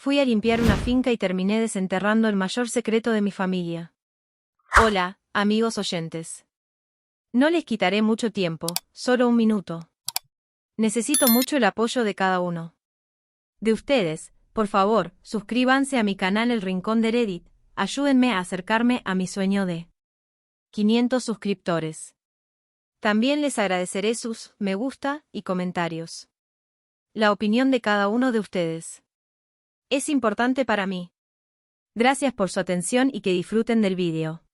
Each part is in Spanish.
fui a limpiar una finca y terminé desenterrando el mayor secreto de mi familia. Hola, amigos oyentes. No les quitaré mucho tiempo, solo un minuto. Necesito mucho el apoyo de cada uno de ustedes. Por favor, suscríbanse a mi canal El Rincón de Reddit, ayúdenme a acercarme a mi sueño de 500 suscriptores. También les agradeceré sus me gusta y comentarios. La opinión de cada uno de ustedes es importante para mí. Gracias por su atención y que disfruten del vídeo.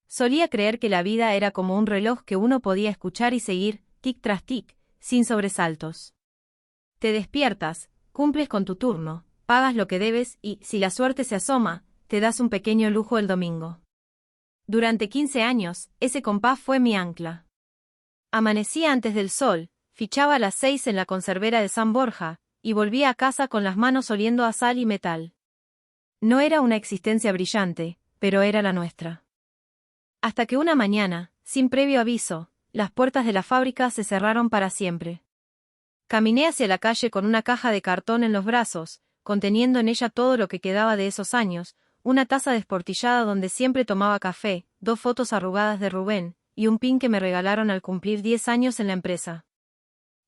Solía creer que la vida era como un reloj que uno podía escuchar y seguir, tic tras tic, sin sobresaltos. Te despiertas, cumples con tu turno, pagas lo que debes y, si la suerte se asoma, te das un pequeño lujo el domingo. Durante 15 años, ese compás fue mi ancla. Amanecía antes del sol, fichaba a las 6 en la conservera de San Borja, y volvía a casa con las manos oliendo a sal y metal. No era una existencia brillante, pero era la nuestra. Hasta que una mañana, sin previo aviso, las puertas de la fábrica se cerraron para siempre. Caminé hacia la calle con una caja de cartón en los brazos, conteniendo en ella todo lo que quedaba de esos años, una taza desportillada donde siempre tomaba café, 2 fotos arrugadas de Rubén, y un pin que me regalaron al cumplir 10 años en la empresa.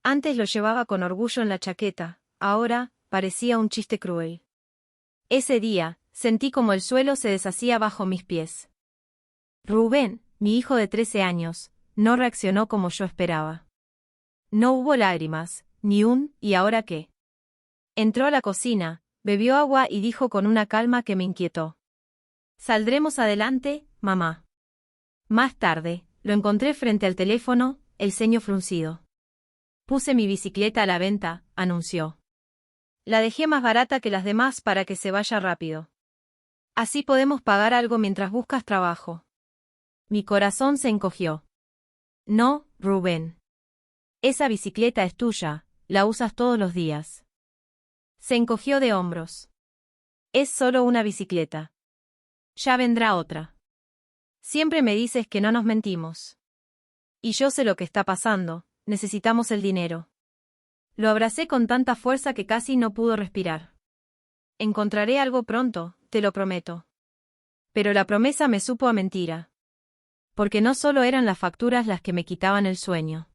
Antes lo llevaba con orgullo en la chaqueta, ahora, parecía un chiste cruel. Ese día, sentí como el suelo se deshacía bajo mis pies. Rubén, mi hijo de 13 años, no reaccionó como yo esperaba. No hubo lágrimas, ni un ¿y ahora qué? Entró a la cocina, bebió agua y dijo con una calma que me inquietó. Saldremos adelante, mamá. Más tarde, lo encontré frente al teléfono, el ceño fruncido. Puse mi bicicleta a la venta, anunció. La dejé más barata que las demás para que se vaya rápido. Así podemos pagar algo mientras buscas trabajo. Mi corazón se encogió. No, Rubén. Esa bicicleta es tuya, la usas todos los días. Se encogió de hombros. Es solo una bicicleta. Ya vendrá otra. Siempre me dices que no nos mentimos. Y yo sé lo que está pasando, necesitamos el dinero. Lo abracé con tanta fuerza que casi no pudo respirar. Encontraré algo pronto, te lo prometo. Pero la promesa me supo a mentira. Porque no solo eran las facturas las que me quitaban el sueño.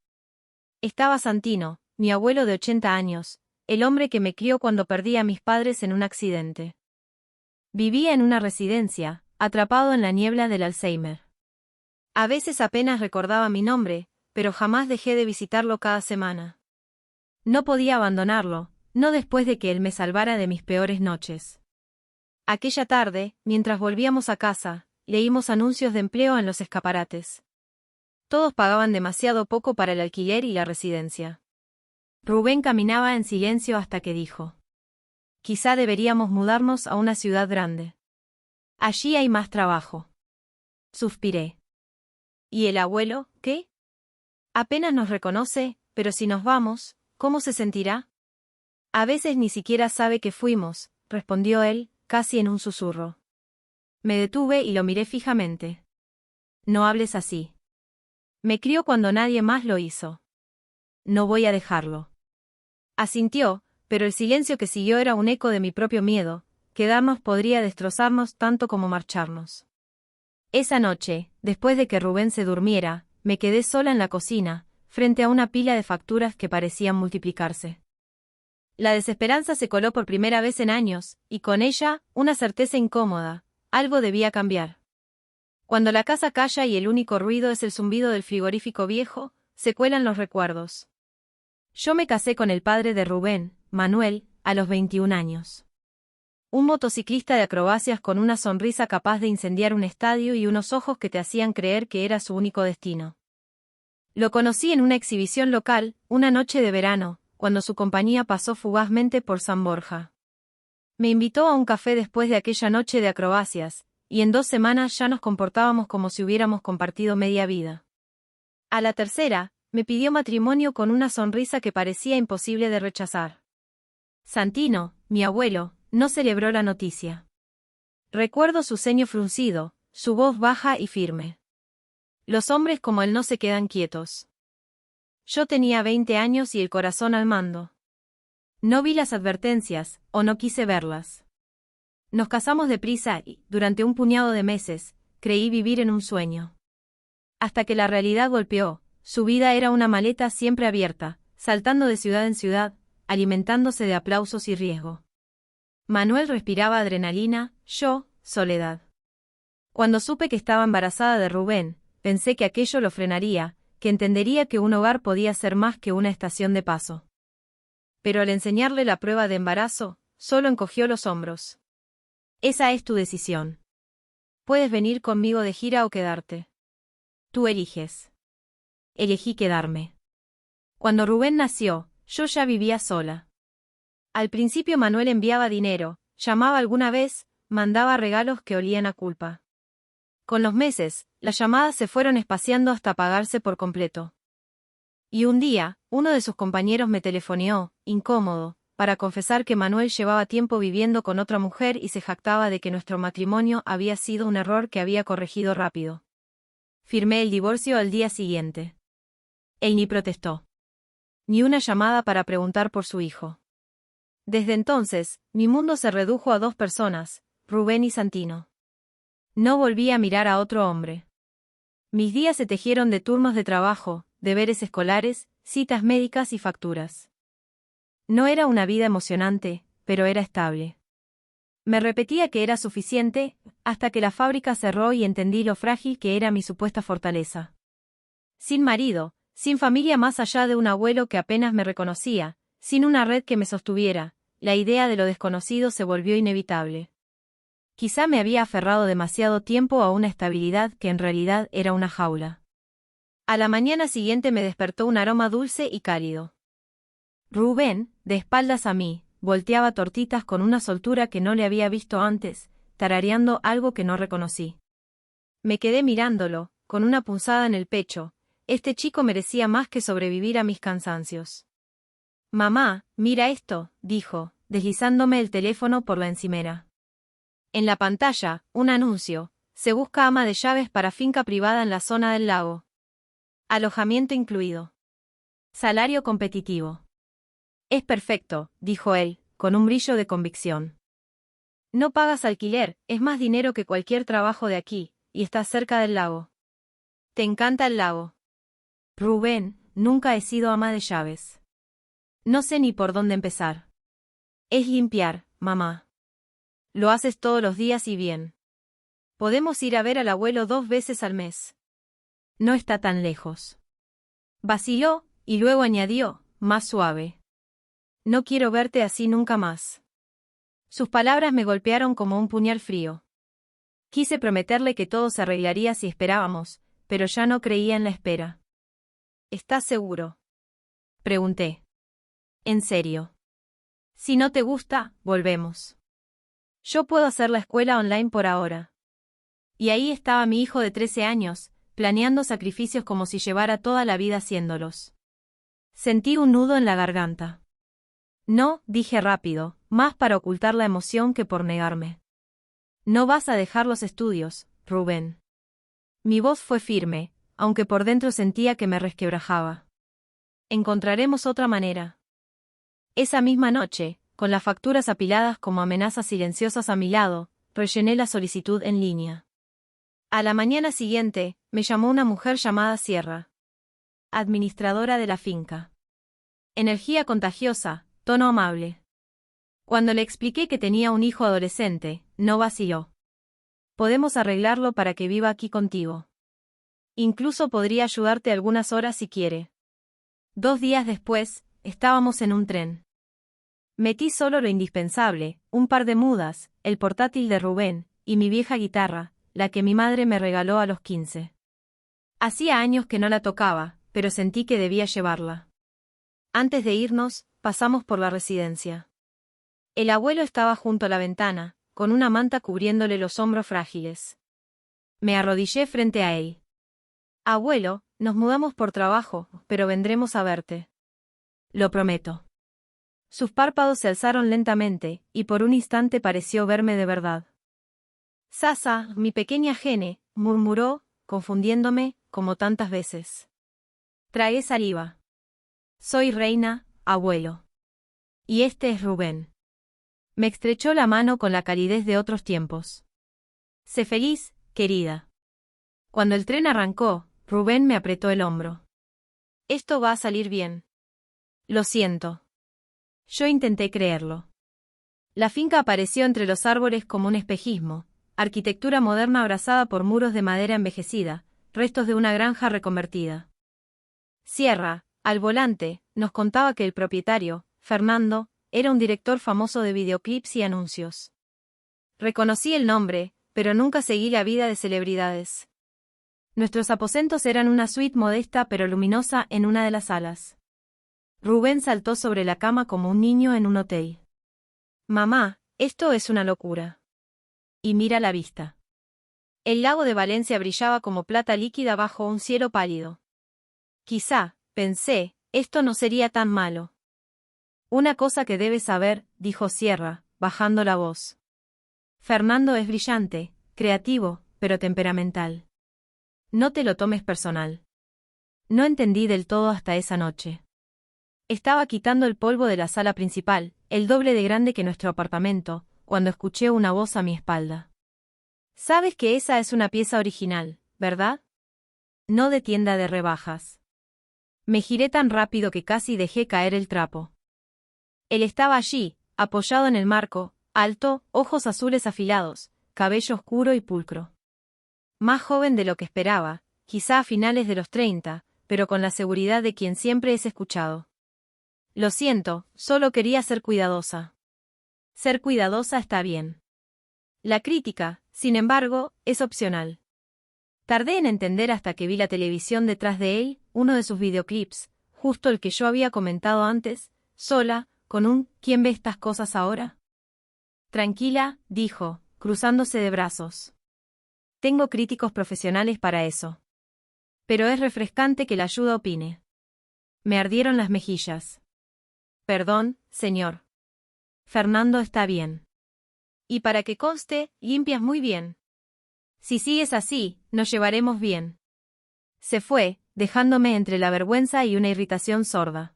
Estaba Santino, mi abuelo de 80 años, el hombre que me crió cuando perdí a mis padres en un accidente. Vivía en una residencia, atrapado en la niebla del Alzheimer. A veces apenas recordaba mi nombre, pero jamás dejé de visitarlo cada semana. No podía abandonarlo, no después de que él me salvara de mis peores noches. Aquella tarde, mientras volvíamos a casa, leímos anuncios de empleo en los escaparates. Todos pagaban demasiado poco para el alquiler y la residencia. Rubén caminaba en silencio hasta que dijo: quizá deberíamos mudarnos a una ciudad grande. Allí hay más trabajo. Suspiré. ¿Y el abuelo, qué? Apenas nos reconoce, pero si nos vamos, ¿cómo se sentirá? A veces ni siquiera sabe que fuimos, respondió él, casi en un susurro. Me detuve y lo miré fijamente. No hables así. Me crió cuando nadie más lo hizo. No voy a dejarlo. Asintió, pero el silencio que siguió era un eco de mi propio miedo. Quedarnos podría destrozarnos tanto como marcharnos. Esa noche, después de que Rubén se durmiera, me quedé sola en la cocina, frente a una pila de facturas que parecían multiplicarse. La desesperanza se coló por primera vez en años, y con ella, una certeza incómoda: algo debía cambiar. Cuando la casa calla y el único ruido es el zumbido del frigorífico viejo, se cuelan los recuerdos. Yo me casé con el padre de Rubén, Manuel, a los 21 años. Un motociclista de acrobacias con una sonrisa capaz de incendiar un estadio y unos ojos que te hacían creer que era su único destino. Lo conocí en una exhibición local, una noche de verano, cuando su compañía pasó fugazmente por San Borja. Me invitó a un café después de aquella noche de acrobacias, y en 2 semanas ya nos comportábamos como si hubiéramos compartido media vida. A la tercera, me pidió matrimonio con una sonrisa que parecía imposible de rechazar. Santino, mi abuelo, no celebró la noticia. Recuerdo su ceño fruncido, su voz baja y firme. Los hombres como él no se quedan quietos. Yo tenía 20 años y el corazón al mando. No vi las advertencias, o no quise verlas. Nos casamos deprisa y, durante un puñado de meses, creí vivir en un sueño. Hasta que la realidad golpeó, su vida era una maleta siempre abierta, saltando de ciudad en ciudad, alimentándose de aplausos y riesgo. Manuel respiraba adrenalina, yo, soledad. Cuando supe que estaba embarazada de Rubén, pensé que aquello lo frenaría, que entendería que un hogar podía ser más que una estación de paso. Pero al enseñarle la prueba de embarazo, solo encogió los hombros. Esa es tu decisión. Puedes venir conmigo de gira o quedarte. Tú eliges. Elegí quedarme. Cuando Rubén nació, yo ya vivía sola. Al principio Manuel enviaba dinero, llamaba alguna vez, mandaba regalos que olían a culpa. Con los meses, las llamadas se fueron espaciando hasta apagarse por completo. Y un día, uno de sus compañeros me telefoneó, incómodo, para confesar que Manuel llevaba tiempo viviendo con otra mujer y se jactaba de que nuestro matrimonio había sido un error que había corregido rápido. Firmé el divorcio al día siguiente. Él ni protestó. Ni una llamada para preguntar por su hijo. Desde entonces, mi mundo se redujo a 2 personas, Rubén y Santino. No volví a mirar a otro hombre. Mis días se tejieron de turnos de trabajo, deberes escolares, citas médicas y facturas. No era una vida emocionante, pero era estable. Me repetía que era suficiente, hasta que la fábrica cerró y entendí lo frágil que era mi supuesta fortaleza. Sin marido, sin familia más allá de un abuelo que apenas me reconocía, sin una red que me sostuviera, la idea de lo desconocido se volvió inevitable. Quizá me había aferrado demasiado tiempo a una estabilidad que en realidad era una jaula. A la mañana siguiente me despertó un aroma dulce y cálido. Rubén, de espaldas a mí, volteaba tortitas con una soltura que no le había visto antes, tarareando algo que no reconocí. Me quedé mirándolo, con una punzada en el pecho. Este chico merecía más que sobrevivir a mis cansancios. Mamá, mira esto, dijo, deslizándome el teléfono por la encimera. En la pantalla, un anuncio: se busca ama de llaves para finca privada en la zona del lago. Alojamiento incluido. Salario competitivo. Es perfecto, dijo él, con un brillo de convicción. No pagas alquiler, es más dinero que cualquier trabajo de aquí, y estás cerca del lago. ¿Te encanta el lago? Rubén, nunca he sido ama de llaves. No sé ni por dónde empezar. Es limpiar, mamá. Lo haces todos los días y bien. Podemos ir a ver al abuelo 2 veces al mes. No está tan lejos. Vaciló, y luego añadió, más suave. No quiero verte así nunca más. Sus palabras me golpearon como un puñal frío. Quise prometerle que todo se arreglaría si esperábamos, pero ya no creía en la espera. ¿Estás seguro? Pregunté. En serio. Si no te gusta, volvemos. Yo puedo hacer la escuela online por ahora. Y ahí estaba mi hijo de 13 años, planeando sacrificios como si llevara toda la vida haciéndolos. Sentí un nudo en la garganta. No, dije rápido, más para ocultar la emoción que por negarme. No vas a dejar los estudios, Rubén. Mi voz fue firme, aunque por dentro sentía que me resquebrajaba. Encontraremos otra manera. Esa misma noche, con las facturas apiladas como amenazas silenciosas a mi lado, rellené la solicitud en línea. A la mañana siguiente, me llamó una mujer llamada Sierra. Administradora de la finca. Energía contagiosa, tono amable. Cuando le expliqué que tenía un hijo adolescente, no vaciló. Podemos arreglarlo para que viva aquí contigo. Incluso podría ayudarte algunas horas si quiere. 2 días después, estábamos en un tren. Metí solo lo indispensable, un par de mudas, el portátil de Rubén, y mi vieja guitarra, la que mi madre me regaló a los 15. Hacía años que no la tocaba, pero sentí que debía llevarla. Antes de irnos, pasamos por la residencia. El abuelo estaba junto a la ventana, con una manta cubriéndole los hombros frágiles. Me arrodillé frente a él. Abuelo, nos mudamos por trabajo, pero vendremos a verte. Lo prometo. Sus párpados se alzaron lentamente, y por un instante pareció verme de verdad. Sasa, mi pequeña Gene, murmuró, confundiéndome, como tantas veces. Tragué saliva. Soy reina, abuelo. Y este es Rubén. Me estrechó la mano con la calidez de otros tiempos. Sé feliz, querida. Cuando el tren arrancó, Rubén me apretó el hombro. Esto va a salir bien. Lo siento. Yo intenté creerlo. La finca apareció entre los árboles como un espejismo, arquitectura moderna abrazada por muros de madera envejecida, restos de una granja reconvertida. Sierra, al volante, nos contaba que el propietario, Fernando, era un director famoso de videoclips y anuncios. Reconocí el nombre, pero nunca seguí la vida de celebridades. Nuestros aposentos eran una suite modesta pero luminosa en una de las salas. Rubén saltó sobre la cama como un niño en un hotel. Mamá, esto es una locura. Y mira la vista. El lago de Valencia brillaba como plata líquida bajo un cielo pálido. Quizá, pensé, esto no sería tan malo. Una cosa que debes saber, dijo Sierra, bajando la voz. Fernando es brillante, creativo, pero temperamental. No te lo tomes personal. No entendí del todo hasta esa noche. Estaba quitando el polvo de la sala principal, el doble de grande que nuestro apartamento, cuando escuché una voz a mi espalda. Sabes que esa es una pieza original, ¿verdad? No de tienda de rebajas. Me giré tan rápido que casi dejé caer el trapo. Él estaba allí, apoyado en el marco, alto, ojos azules afilados, cabello oscuro y pulcro. Más joven de lo que esperaba, quizá a finales de los 30, pero con la seguridad de quien siempre es escuchado. Lo siento, solo quería ser cuidadosa. Ser cuidadosa está bien. La crítica, sin embargo, es opcional. Tardé en entender hasta que vi la televisión detrás de él, uno de sus videoclips, justo el que yo había comentado antes, sola, con un ¿quién ve estas cosas ahora? Tranquila, dijo, cruzándose de brazos. Tengo críticos profesionales para eso. Pero es refrescante que la ayuda opine. Me ardieron las mejillas. Perdón, señor. Fernando está bien. Y para que conste, limpias muy bien. Si sigues así, nos llevaremos bien. Se fue, dejándome entre la vergüenza y una irritación sorda.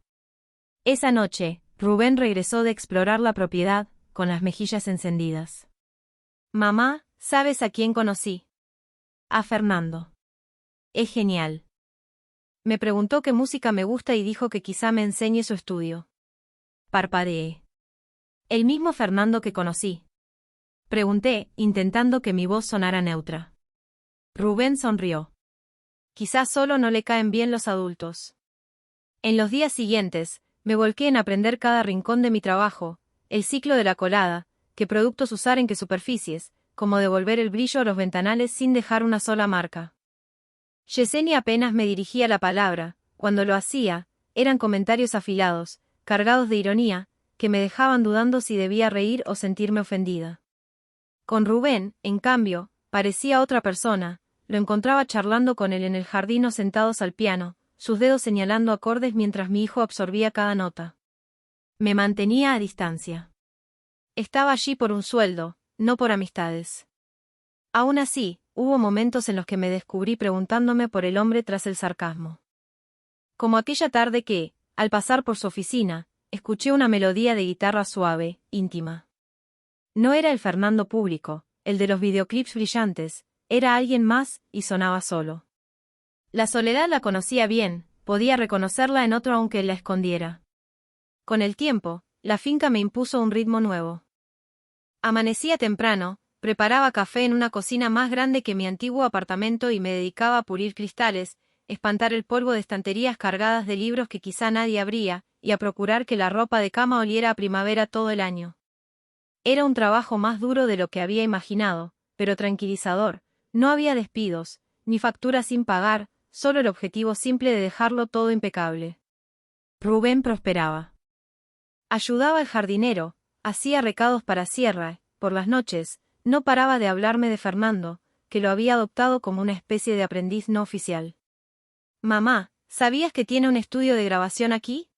Esa noche, Rubén regresó de explorar la propiedad, con las mejillas encendidas. Mamá, ¿sabes a quién conocí? A Fernando. Es genial. Me preguntó qué música me gusta y dijo que quizá me enseñe su estudio. Parpadeé. El mismo Fernando que conocí. Pregunté, intentando que mi voz sonara neutra. Rubén sonrió. Quizás solo no le caen bien los adultos. En los días siguientes, me volqué en aprender cada rincón de mi trabajo, el ciclo de la colada, qué productos usar en qué superficies, cómo devolver el brillo a los ventanales sin dejar una sola marca. Yesenia apenas me dirigía la palabra, cuando lo hacía, eran comentarios afilados, cargados de ironía, que me dejaban dudando si debía reír o sentirme ofendida. Con Rubén, en cambio, parecía otra persona, lo encontraba charlando con él en el jardín o sentados al piano, sus dedos señalando acordes mientras mi hijo absorbía cada nota. Me mantenía a distancia. Estaba allí por un sueldo, no por amistades. Aún así, hubo momentos en los que me descubrí preguntándome por el hombre tras el sarcasmo. Como aquella tarde que, al pasar por su oficina, escuché una melodía de guitarra suave, íntima. No era el Fernando público, el de los videoclips brillantes, era alguien más, y sonaba solo. La soledad la conocía bien, podía reconocerla en otro aunque la escondiera. Con el tiempo, la finca me impuso un ritmo nuevo. Amanecía temprano, preparaba café en una cocina más grande que mi antiguo apartamento y me dedicaba a pulir cristales, espantar el polvo de estanterías cargadas de libros que quizá nadie abría, y a procurar que la ropa de cama oliera a primavera todo el año. Era un trabajo más duro de lo que había imaginado, pero tranquilizador. No había despidos, ni facturas sin pagar, solo el objetivo simple de dejarlo todo impecable. Rubén prosperaba. Ayudaba al jardinero, hacía recados para Sierra, por las noches, no paraba de hablarme de Fernando, que lo había adoptado como una especie de aprendiz no oficial. Mamá, ¿sabías que tiene un estudio de grabación aquí?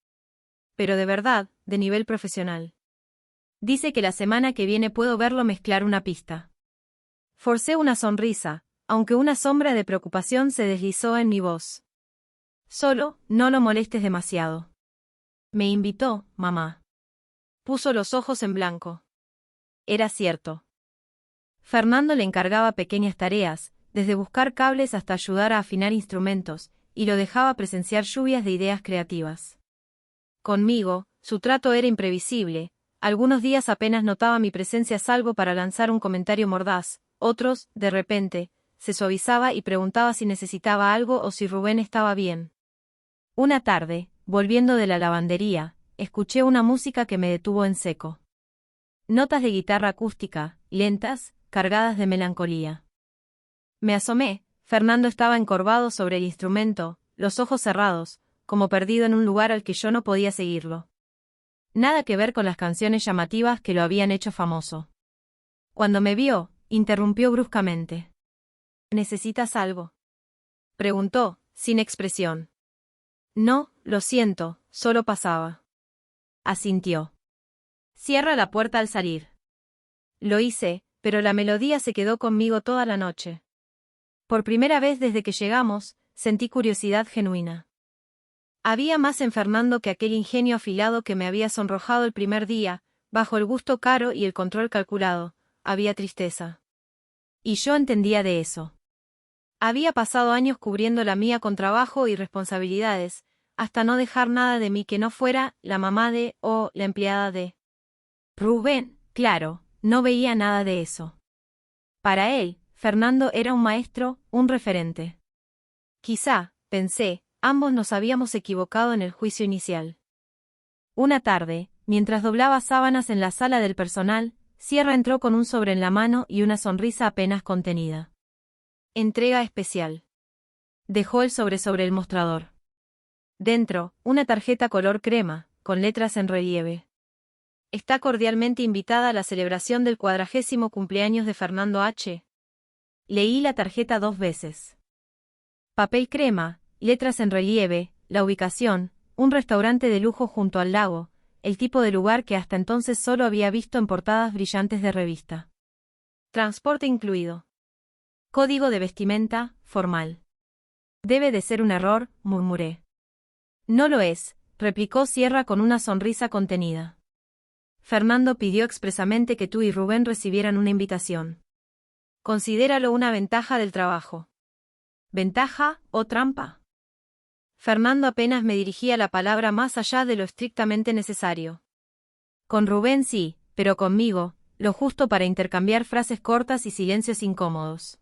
Pero de verdad, de nivel profesional. Dice que la semana que viene puedo verlo mezclar una pista. Forcé una sonrisa, aunque una sombra de preocupación se deslizó en mi voz. Solo, no lo molestes demasiado. Me invitó, mamá. puso los ojos en blanco. Era cierto. Fernando le encargaba pequeñas tareas, desde buscar cables hasta ayudar a afinar instrumentos, y lo dejaba presenciar lluvias de ideas creativas. Conmigo, su trato era imprevisible. Algunos días apenas notaba mi presencia salvo para lanzar un comentario mordaz, otros, de repente, se suavizaba y preguntaba si necesitaba algo o si Rubén estaba bien. Una tarde, volviendo de la lavandería, escuché una música que me detuvo en seco. Notas de guitarra acústica, lentas, cargadas de melancolía. Me asomé. Fernando estaba encorvado sobre el instrumento, los ojos cerrados, como perdido en un lugar al que yo no podía seguirlo. Nada que ver con las canciones llamativas que lo habían hecho famoso. Cuando me vio, interrumpió bruscamente. ¿Necesitas algo?, preguntó, sin expresión. No, lo siento, solo pasaba. Asintió. Cierra la puerta al salir. Lo hice, pero la melodía se quedó conmigo toda la noche. Por primera vez desde que llegamos, sentí curiosidad genuina. Había más en Fernando que aquel ingenio afilado que me había sonrojado el primer día, bajo el gusto caro y el control calculado, había tristeza. Y yo entendía de eso. Había pasado años cubriendo la mía con trabajo y responsabilidades, hasta no dejar nada de mí que no fuera la mamá de o la empleada de Rubén. Claro, no veía nada de eso. Para él, Fernando era un maestro, un referente. Quizá, pensé, ambos nos habíamos equivocado en el juicio inicial. Una tarde, mientras doblaba sábanas en la sala del personal, Sierra entró con un sobre en la mano y una sonrisa apenas contenida. Entrega especial. Dejó el sobre el mostrador. Dentro, una tarjeta color crema, con letras en relieve. Está cordialmente invitada a la celebración del 40º cumpleaños de Fernando H. Leí la tarjeta 2 veces. Papel crema, letras en relieve, la ubicación, un restaurante de lujo junto al lago, el tipo de lugar que hasta entonces solo había visto en portadas brillantes de revista. Transporte incluido. Código de vestimenta, formal. Debe de ser un error, murmuré. No lo es, replicó Sierra con una sonrisa contenida. Fernando pidió expresamente que tú y Rubén recibieran una invitación. Considéralo una ventaja del trabajo. ¿Ventaja o trampa? Fernando apenas me dirigía la palabra más allá de lo estrictamente necesario. Con Rubén sí, pero conmigo, lo justo para intercambiar frases cortas y silencios incómodos.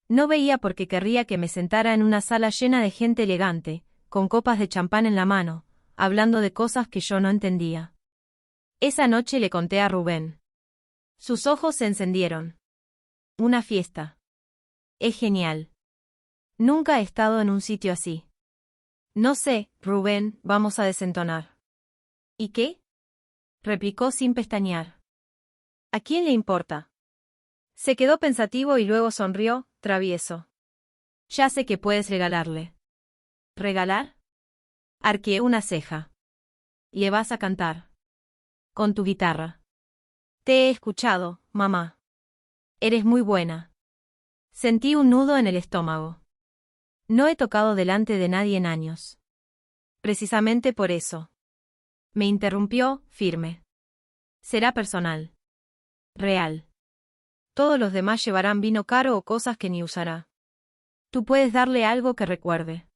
No veía por qué querría que me sentara en una sala llena de gente elegante, con copas de champán en la mano, hablando de cosas que yo no entendía. Esa noche le conté a Rubén. Sus ojos se encendieron. Una fiesta. Es genial. Nunca he estado en un sitio así. No sé, Rubén, vamos a desentonar. ¿Y qué?, replicó sin pestañear. ¿A quién le importa? Se quedó pensativo y luego sonrió, travieso. Ya sé que puedes regalarle. ¿Regalar? Arqueé una ceja. Le vas a cantar. Con tu guitarra. Te he escuchado, mamá. Eres muy buena. Sentí un nudo en el estómago. No he tocado delante de nadie en años. Precisamente por eso. Me interrumpió, firme. Será personal. Real. Todos los demás llevarán vino caro o cosas que ni usará. Tú puedes darle algo que recuerde.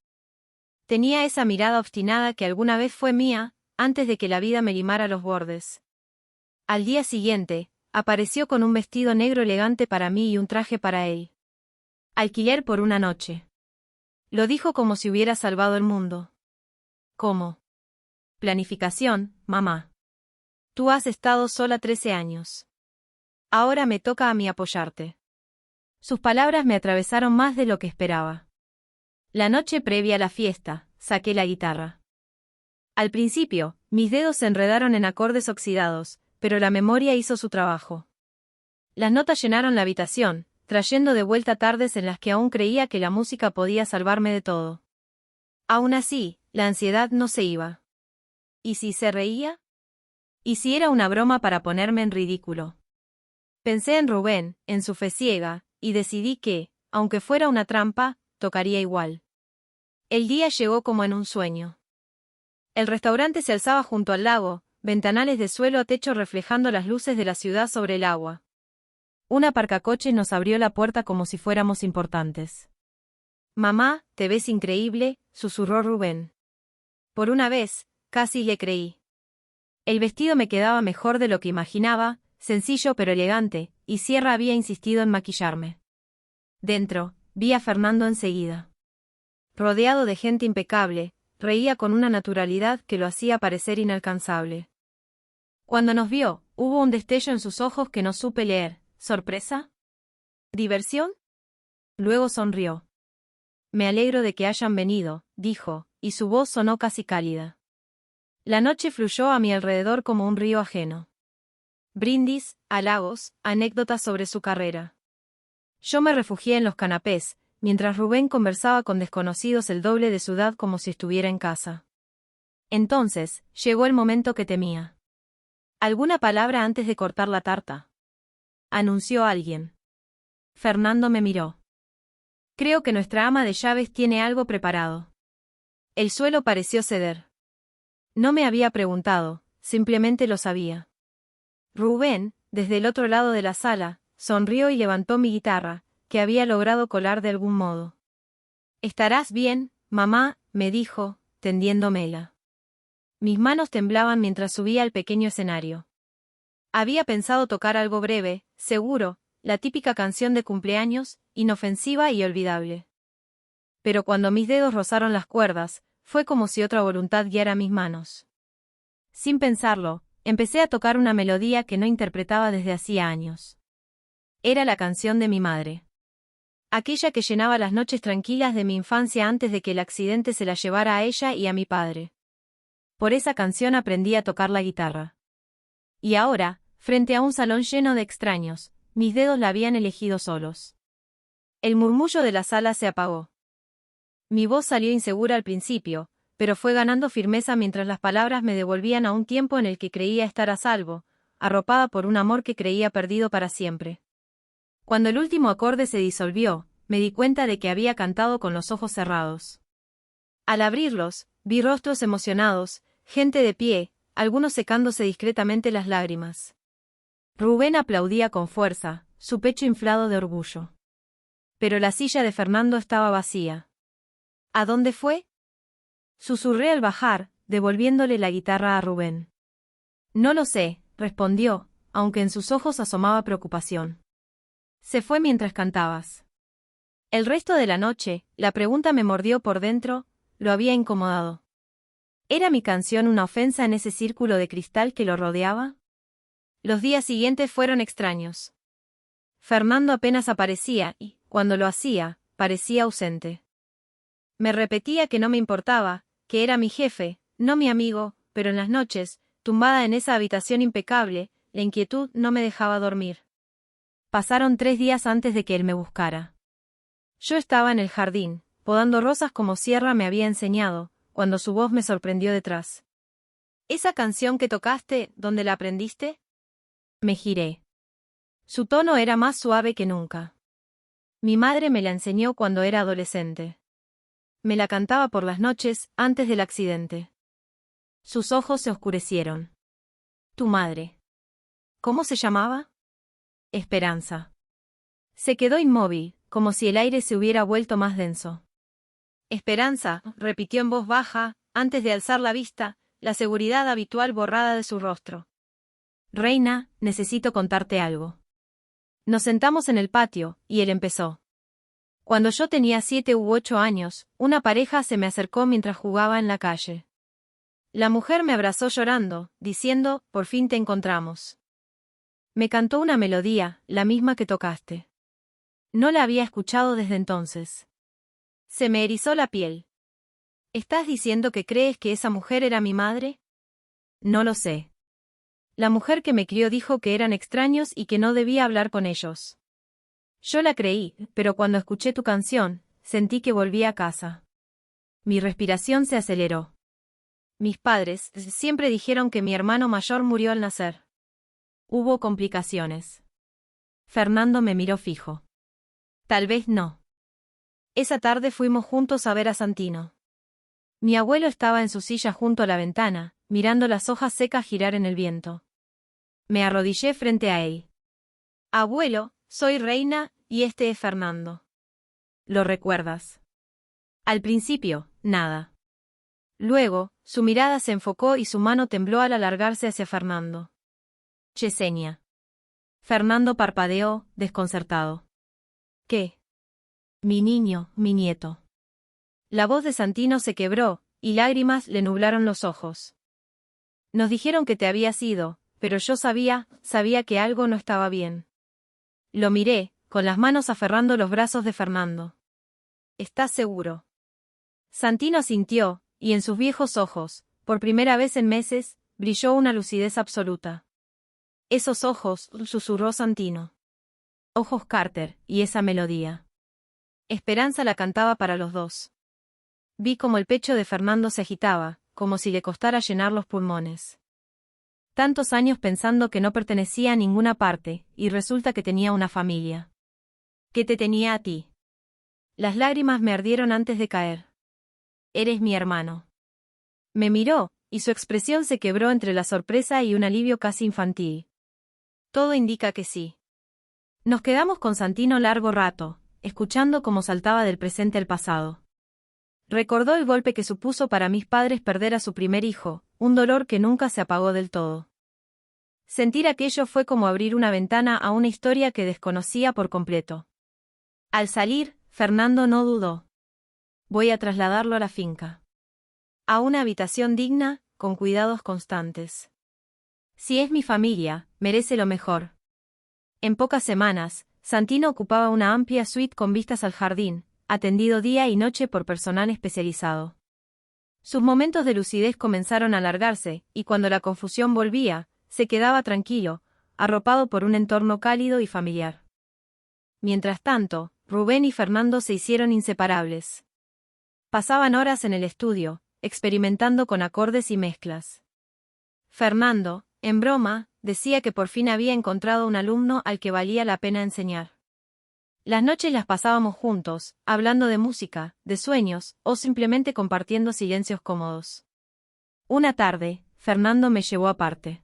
Tenía esa mirada obstinada que alguna vez fue mía, antes de que la vida me limara los bordes. Al día siguiente, apareció con un vestido negro elegante para mí y un traje para él. Alquiler por una noche. Lo dijo como si hubiera salvado el mundo. ¿Cómo? Planificación, mamá. Tú has estado sola 13 años. Ahora me toca a mí apoyarte. Sus palabras me atravesaron más de lo que esperaba. La noche previa a la fiesta, saqué la guitarra. Al principio, mis dedos se enredaron en acordes oxidados, pero la memoria hizo su trabajo. Las notas llenaron la habitación, trayendo de vuelta tardes en las que aún creía que la música podía salvarme de todo. Aún así, la ansiedad no se iba. ¿Y si se reía? ¿Y si era una broma para ponerme en ridículo? Pensé en Rubén, en su fe ciega, y decidí que, aunque fuera una trampa, tocaría igual. El día llegó como en un sueño. El restaurante se alzaba junto al lago, ventanales de suelo a techo reflejando las luces de la ciudad sobre el agua. Un aparcacoches nos abrió la puerta como si fuéramos importantes. «Mamá, te ves increíble», susurró Rubén. Por una vez, casi le creí. El vestido me quedaba mejor de lo que imaginaba, sencillo pero elegante, y Sierra había insistido en maquillarme. Dentro, vi a Fernando enseguida. Rodeado de gente impecable, reía con una naturalidad que lo hacía parecer inalcanzable. Cuando nos vio, hubo un destello en sus ojos que no supe leer. ¿Sorpresa? ¿Diversión? Luego sonrió. «Me alegro de que hayan venido», dijo, y su voz sonó casi cálida. La noche fluyó a mi alrededor como un río ajeno. Brindis, halagos, anécdotas sobre su carrera. Yo me refugié en los canapés, mientras Rubén conversaba con desconocidos el doble de su edad como si estuviera en casa. Entonces, llegó el momento que temía. «¿Alguna palabra antes de cortar la tarta?», anunció alguien. Fernando me miró. «Creo que nuestra ama de llaves tiene algo preparado». El suelo pareció ceder. No me había preguntado, simplemente lo sabía. Rubén, desde el otro lado de la sala, sonrió y levantó mi guitarra, que había logrado colar de algún modo. «¿Estarás bien, mamá?», me dijo, tendiéndomela. Mis manos temblaban mientras subía al pequeño escenario. Había pensado tocar algo breve, seguro, la típica canción de cumpleaños, inofensiva y olvidable. Pero cuando mis dedos rozaron las cuerdas, fue como si otra voluntad guiara mis manos. Sin pensarlo, empecé a tocar una melodía que no interpretaba desde hacía años. Era la canción de mi madre. Aquella que llenaba las noches tranquilas de mi infancia antes de que el accidente se la llevara a ella y a mi padre. Por esa canción aprendí a tocar la guitarra. Y ahora, frente a un salón lleno de extraños, mis dedos la habían elegido solos. El murmullo de la sala se apagó. Mi voz salió insegura al principio, pero fue ganando firmeza mientras las palabras me devolvían a un tiempo en el que creía estar a salvo, arropada por un amor que creía perdido para siempre. Cuando el último acorde se disolvió, me di cuenta de que había cantado con los ojos cerrados. Al abrirlos, vi rostros emocionados, gente de pie, algunos secándose discretamente las lágrimas. Rubén aplaudía con fuerza, su pecho inflado de orgullo. Pero la silla de Fernando estaba vacía. «¿A dónde fue?», susurré al bajar, devolviéndole la guitarra a Rubén. «No lo sé», respondió, aunque en sus ojos asomaba preocupación. «Se fue mientras cantabas». El resto de la noche, la pregunta me mordió por dentro, lo había incomodado. ¿Era mi canción una ofensa en ese círculo de cristal que lo rodeaba? Los días siguientes fueron extraños. Fernando apenas aparecía y, cuando lo hacía, parecía ausente. Me repetía que no me importaba, que era mi jefe, no mi amigo, pero en las noches, tumbada en esa habitación impecable, la inquietud no me dejaba dormir. Pasaron 3 días antes de que él me buscara. Yo estaba en el jardín, podando rosas como Sierra me había enseñado, cuando su voz me sorprendió detrás. «¿Esa canción que tocaste, dónde la aprendiste?». Me giré. Su tono era más suave que nunca. Mi madre me la enseñó cuando era adolescente. Me la cantaba por las noches, antes del accidente. Sus ojos se oscurecieron. «¿Tu madre? ¿Cómo se llamaba?». «Esperanza». Se quedó inmóvil, como si el aire se hubiera vuelto más denso. «Esperanza», repitió en voz baja, antes de alzar la vista, la seguridad habitual borrada de su rostro. «Reina, necesito contarte algo». Nos sentamos en el patio, y él empezó. Cuando yo tenía 7 u 8 años, una pareja se me acercó mientras jugaba en la calle. La mujer me abrazó llorando, diciendo, «Por fin te encontramos». Me cantó una melodía, la misma que tocaste. No la había escuchado desde entonces. Se me erizó la piel. ¿Estás diciendo que crees que esa mujer era mi madre? No lo sé. La mujer que me crió dijo que eran extraños y que no debía hablar con ellos. Yo la creí, pero cuando escuché tu canción, sentí que volví a casa. Mi respiración se aceleró. Mis padres siempre dijeron que mi hermano mayor murió al nacer. Hubo complicaciones. Fernando me miró fijo. Tal vez no. Esa tarde fuimos juntos a ver a Santino. Mi abuelo estaba en su silla junto a la ventana, mirando las hojas secas girar en el viento. Me arrodillé frente a él. Abuelo, soy Reina, y este es Fernando. ¿Lo recuerdas? Al principio, nada. Luego, su mirada se enfocó y su mano tembló al alargarse hacia Fernando. Yesenia. Fernando parpadeó, desconcertado. ¿Qué? Mi niño, mi nieto. La voz de Santino se quebró, y lágrimas le nublaron los ojos. Nos dijeron que te habías ido, pero yo sabía que algo no estaba bien. Lo miré, con las manos aferrando los brazos de Fernando. ¿Estás seguro? Santino asintió, y en sus viejos ojos, por primera vez en meses, brilló una lucidez absoluta. Esos ojos, susurró Santino. Ojos Carter, y esa melodía. Esperanza la cantaba para los dos. Vi como el pecho de Fernando se agitaba, como si le costara llenar los pulmones. Tantos años pensando que no pertenecía a ninguna parte, y resulta que tenía una familia. ¿Qué te tenía a ti? Las lágrimas me ardieron antes de caer. Eres mi hermano. Me miró, y su expresión se quebró entre la sorpresa y un alivio casi infantil. Todo indica que sí. Nos quedamos con Santino largo rato, escuchando cómo saltaba del presente al pasado. Recordó el golpe que supuso para mis padres perder a su primer hijo, un dolor que nunca se apagó del todo. Sentir aquello fue como abrir una ventana a una historia que desconocía por completo. Al salir, Fernando no dudó. Voy a trasladarlo a la finca. A una habitación digna, con cuidados constantes. Si es mi familia, merece lo mejor. En pocas semanas, Santino ocupaba una amplia suite con vistas al jardín, atendido día y noche por personal especializado. Sus momentos de lucidez comenzaron a alargarse, y cuando la confusión volvía, se quedaba tranquilo, arropado por un entorno cálido y familiar. Mientras tanto, Rubén y Fernando se hicieron inseparables. Pasaban horas en el estudio, experimentando con acordes y mezclas. Fernando, en broma, decía que por fin había encontrado un alumno al que valía la pena enseñar. Las noches las pasábamos juntos, hablando de música, de sueños, o simplemente compartiendo silencios cómodos. Una tarde, Fernando me llevó aparte.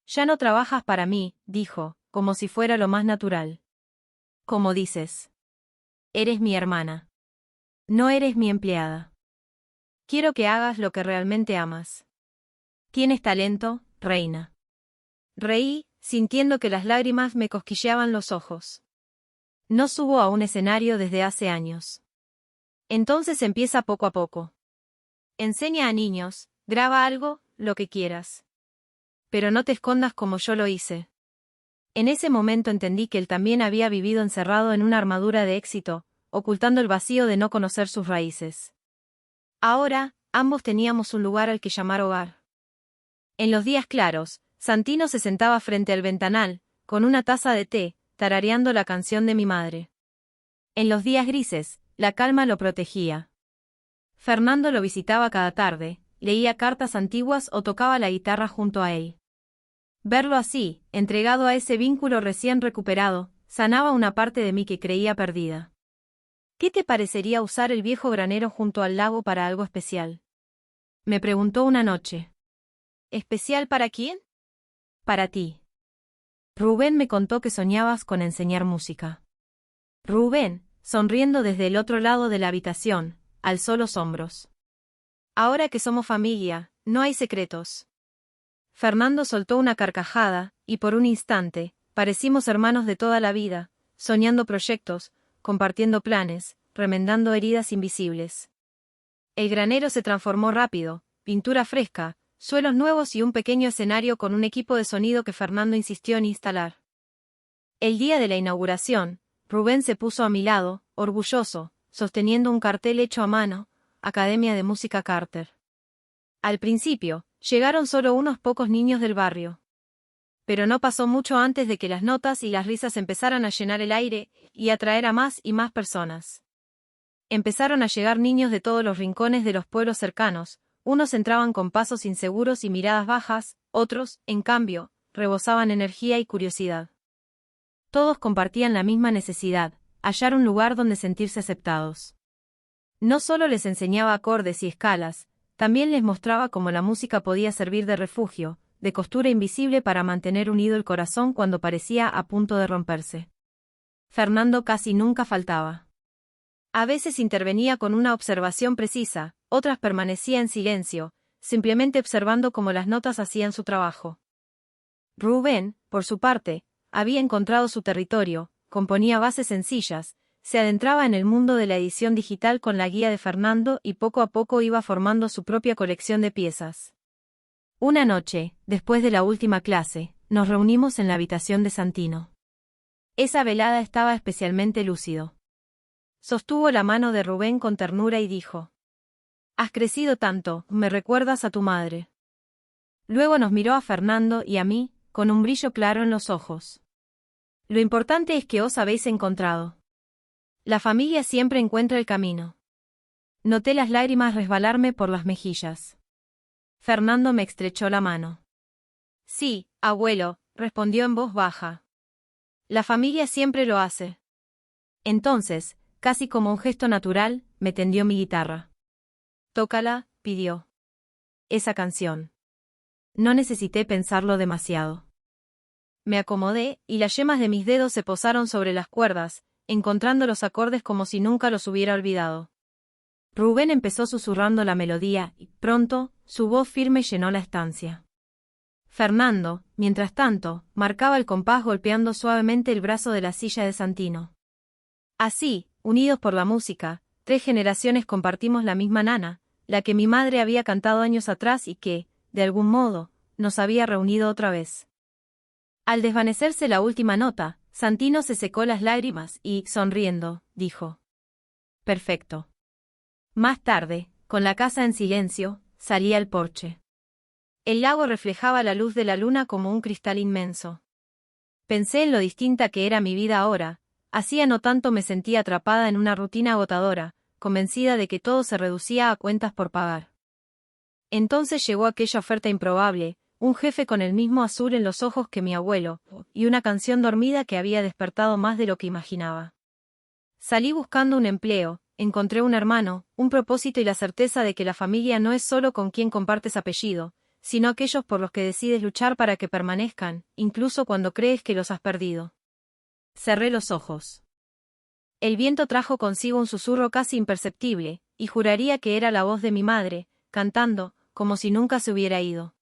Ya no trabajas para mí, dijo, como si fuera lo más natural. Como dices. Eres mi hermana. No eres mi empleada. Quiero que hagas lo que realmente amas. Tienes talento, Reina. Reí, sintiendo que las lágrimas me cosquilleaban los ojos. No subo a un escenario desde hace años. Entonces empieza poco a poco. Enseña a niños, graba algo, lo que quieras. Pero no te escondas como yo lo hice. En ese momento entendí que él también había vivido encerrado en una armadura de éxito, ocultando el vacío de no conocer sus raíces. Ahora, ambos teníamos un lugar al que llamar hogar. En los días claros, Santino se sentaba frente al ventanal, con una taza de té, tarareando la canción de mi madre. En los días grises, la calma lo protegía. Fernando lo visitaba cada tarde, leía cartas antiguas o tocaba la guitarra junto a él. Verlo así, entregado a ese vínculo recién recuperado, sanaba una parte de mí que creía perdida. ¿Qué te parecería usar el viejo granero junto al lago para algo especial? Me preguntó una noche. ¿Especial para quién? Para ti. Rubén me contó que soñabas con enseñar música. Rubén, sonriendo desde el otro lado de la habitación, alzó los hombros. Ahora que somos familia, no hay secretos. Fernando soltó una carcajada, y por un instante, parecimos hermanos de toda la vida, soñando proyectos, compartiendo planes, remendando heridas invisibles. El granero se transformó rápido, pintura fresca, suelos nuevos y un pequeño escenario con un equipo de sonido que Fernando insistió en instalar. El día de la inauguración, Rubén se puso a mi lado, orgulloso, sosteniendo un cartel hecho a mano, Academia de Música Carter. Al principio, llegaron solo unos pocos niños del barrio. Pero no pasó mucho antes de que las notas y las risas empezaran a llenar el aire y atraer a más y más personas. Empezaron a llegar niños de todos los rincones de los pueblos cercanos. Unos entraban con pasos inseguros y miradas bajas, otros, en cambio, rebosaban energía y curiosidad. Todos compartían la misma necesidad, hallar un lugar donde sentirse aceptados. No solo les enseñaba acordes y escalas, también les mostraba cómo la música podía servir de refugio, de costura invisible para mantener unido el corazón cuando parecía a punto de romperse. Fernando casi nunca faltaba. A veces intervenía con una observación precisa, otras permanecía en silencio, simplemente observando cómo las notas hacían su trabajo. Rubén, por su parte, había encontrado su territorio, componía bases sencillas, se adentraba en el mundo de la edición digital con la guía de Fernando y poco a poco iba formando su propia colección de piezas. Una noche, después de la última clase, nos reunimos en la habitación de Santino. Esa velada estaba especialmente lúcido. Sostuvo la mano de Rubén con ternura y dijo: «Has crecido tanto, me recuerdas a tu madre». Luego nos miró a Fernando y a mí, con un brillo claro en los ojos. «Lo importante es que os habéis encontrado. La familia siempre encuentra el camino». Noté las lágrimas resbalarme por las mejillas. Fernando me estrechó la mano. «Sí, abuelo», respondió en voz baja. «La familia siempre lo hace». Entonces, casi como un gesto natural, me tendió mi guitarra. «Tócala», pidió. Esa canción. No necesité pensarlo demasiado. Me acomodé, y las yemas de mis dedos se posaron sobre las cuerdas, encontrando los acordes como si nunca los hubiera olvidado. Rubén empezó susurrando la melodía, y, pronto, su voz firme llenó la estancia. Fernando, mientras tanto, marcaba el compás golpeando suavemente el brazo de la silla de Santino. Así, unidos por la música, 3 generaciones compartimos la misma nana, la que mi madre había cantado años atrás y que, de algún modo, nos había reunido otra vez. Al desvanecerse la última nota, Santino se secó las lágrimas y, sonriendo, dijo: «Perfecto». Más tarde, con la casa en silencio, salí al porche. El lago reflejaba la luz de la luna como un cristal inmenso. Pensé en lo distinta que era mi vida ahora, hacía no tanto me sentía atrapada en una rutina agotadora, convencida de que todo se reducía a cuentas por pagar. Entonces llegó aquella oferta improbable, un jefe con el mismo azul en los ojos que mi abuelo, y una canción dormida que había despertado más de lo que imaginaba. Salí buscando un empleo, encontré un hermano, un propósito y la certeza de que la familia no es solo con quien compartes apellido, sino aquellos por los que decides luchar para que permanezcan, incluso cuando crees que los has perdido. Cerré los ojos. El viento trajo consigo un susurro casi imperceptible, y juraría que era la voz de mi madre, cantando, como si nunca se hubiera ido.